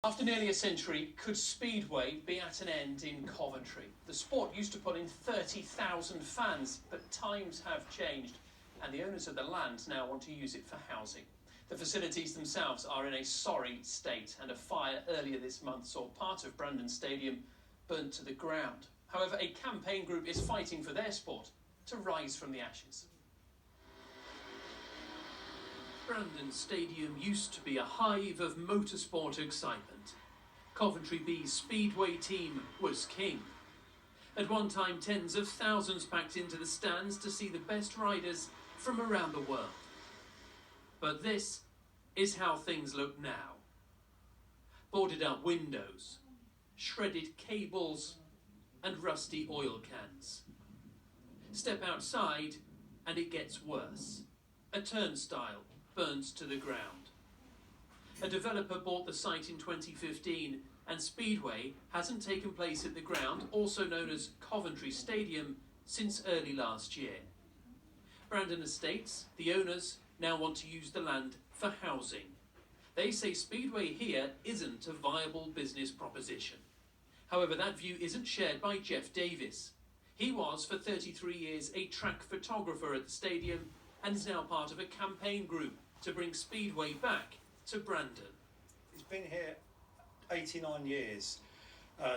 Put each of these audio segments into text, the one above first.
After nearly a century, could Speedway be at an end in Coventry? The sport used to put in 30,000 fans, but times have changed, and the owners of the land now want to use it for housing. The facilities themselves are in a sorry state, and a fire earlier this month saw part of Brandon Stadium burnt to the ground. However, a campaign group is fighting for their sport to rise from the ashes. Brandon Stadium used to be a hive of motorsport excitement. Coventry B's Speedway team was king. At one time, tens of thousands packed into the stands to see the best riders from around the world. But this is how things look now. Boarded up windows, shredded cables, and rusty oil cans. Step outside and it gets worse. A turnstile burns to the ground. A developer bought the site in 2015 and Speedway hasn't taken place at the ground, also known as Coventry Stadium, since early last year. Brandon Estates, the owners, now want to use the land for housing. They say Speedway here isn't a viable business proposition. However, that view isn't shared by Jeff Davis. He was for 33 years a track photographer at the stadium and is now part of a campaign group to bring Speedway back to Brandon. It's been here 89 years.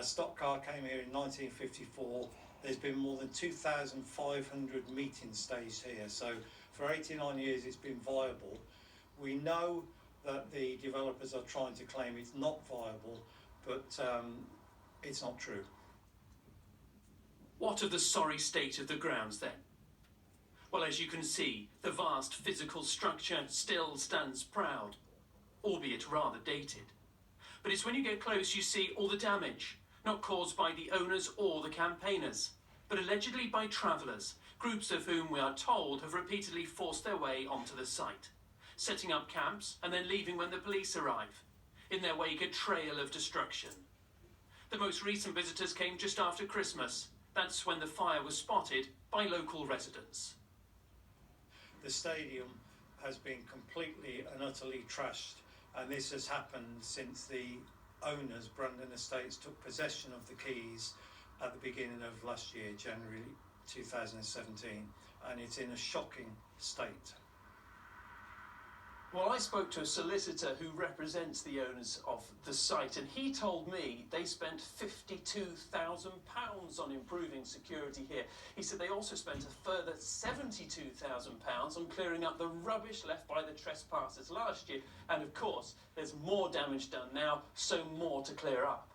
Stock car came here in 1954. There's been more than 2,500 meetings staged here. So for 89 years it's been viable. We know that the developers are trying to claim it's not viable, but it's not true. What of the sorry state of the grounds then? Well, as you can see, the vast physical structure still stands proud, albeit rather dated. But it's when you get close you see all the damage, not caused by the owners or the campaigners, but allegedly by travellers, groups of whom we are told have repeatedly forced their way onto the site, setting up camps and then leaving when the police arrive. In their wake, a trail of destruction. The most recent visitors came just after Christmas. That's when the fire was spotted by local residents. The stadium has been completely and utterly trashed, and this has happened since the owners, Brandon Estates, took possession of the keys at the beginning of last year, January 2017, and it's in a shocking state. Well, I spoke to a solicitor who represents the owners of the site, and he told me they spent £52,000 on improving security here. He said they also spent a further £72,000 on clearing up the rubbish left by the trespassers last year. And of course, there's more damage done now, so more to clear up.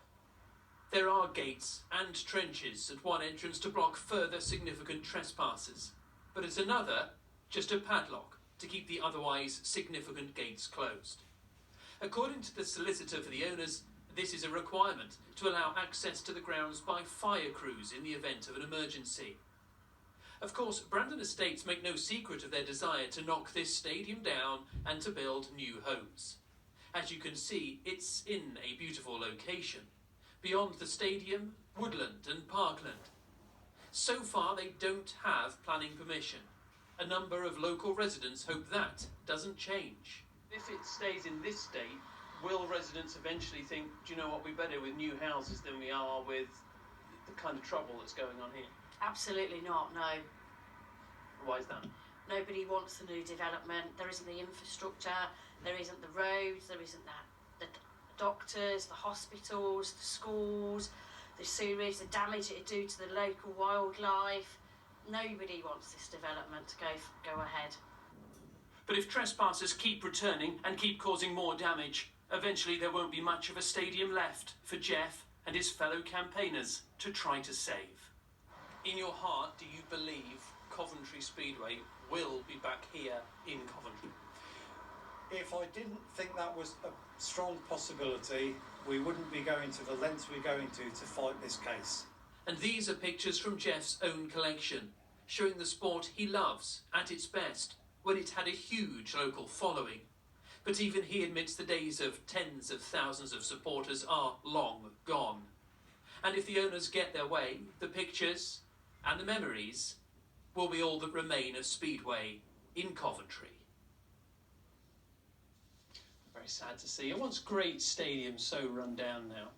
There are gates and trenches at one entrance to block further significant trespassers, but at another, just a padlock to keep the otherwise significant gates closed. According to the solicitor for the owners, this is a requirement to allow access to the grounds by fire crews in the event of an emergency. Of course, Brandon Estates make no secret of their desire to knock this stadium down and to build new homes. As you can see, it's in a beautiful location. Beyond the stadium, woodland and parkland. So far, they don't have planning permission. A number of local residents hope that doesn't change. If it stays in this state, will residents eventually think, do you know what, we're better with new houses than we are with the kind of trouble that's going on here? Absolutely not, no. Why is that? Nobody wants the new development. There isn't the infrastructure, there isn't the roads, there isn't the doctors, the hospitals, the schools, the sewage, the damage it do to the local wildlife. Nobody wants this development to go ahead. But if trespassers keep returning and keep causing more damage, eventually there won't be much of a stadium left for Jeff and his fellow campaigners to try to save. In your heart, do you believe Coventry Speedway will be back here in Coventry? If I didn't think that was a strong possibility, we wouldn't be going to the lengths we're going to fight this case. And these are pictures from Jeff's own collection, showing the sport he loves at its best, when it had a huge local following. But even he admits the days of tens of thousands of supporters are long gone. And if the owners get their way, the pictures and the memories will be all that remain of Speedway in Coventry. very sad to see. A once great stadium so run down now.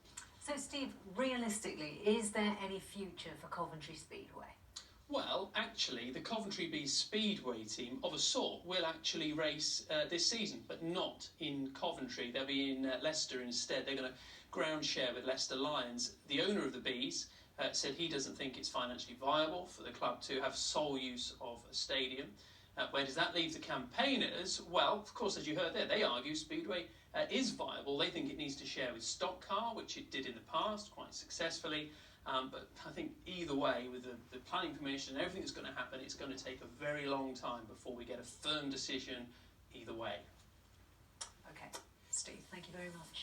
So, Steve, realistically, is there any future for Coventry Speedway? Well, actually, the Coventry Bee Speedway team of a sort will actually race this season, but not in Coventry. They'll be in Leicester instead. They're going to ground share with Leicester Lions. The owner of the Bees said he doesn't think it's financially viable for the club to have sole use of a stadium. Where does that leave the campaigners? Well, of course, as you heard there, they argue Speedway is viable. They think it needs to share with Stock Car, which it did in the past quite successfully. But I think either way, with the planning permission and everything that's going to happen, it's going to take a very long time before we get a firm decision either way. Okay, Steve, thank you very much.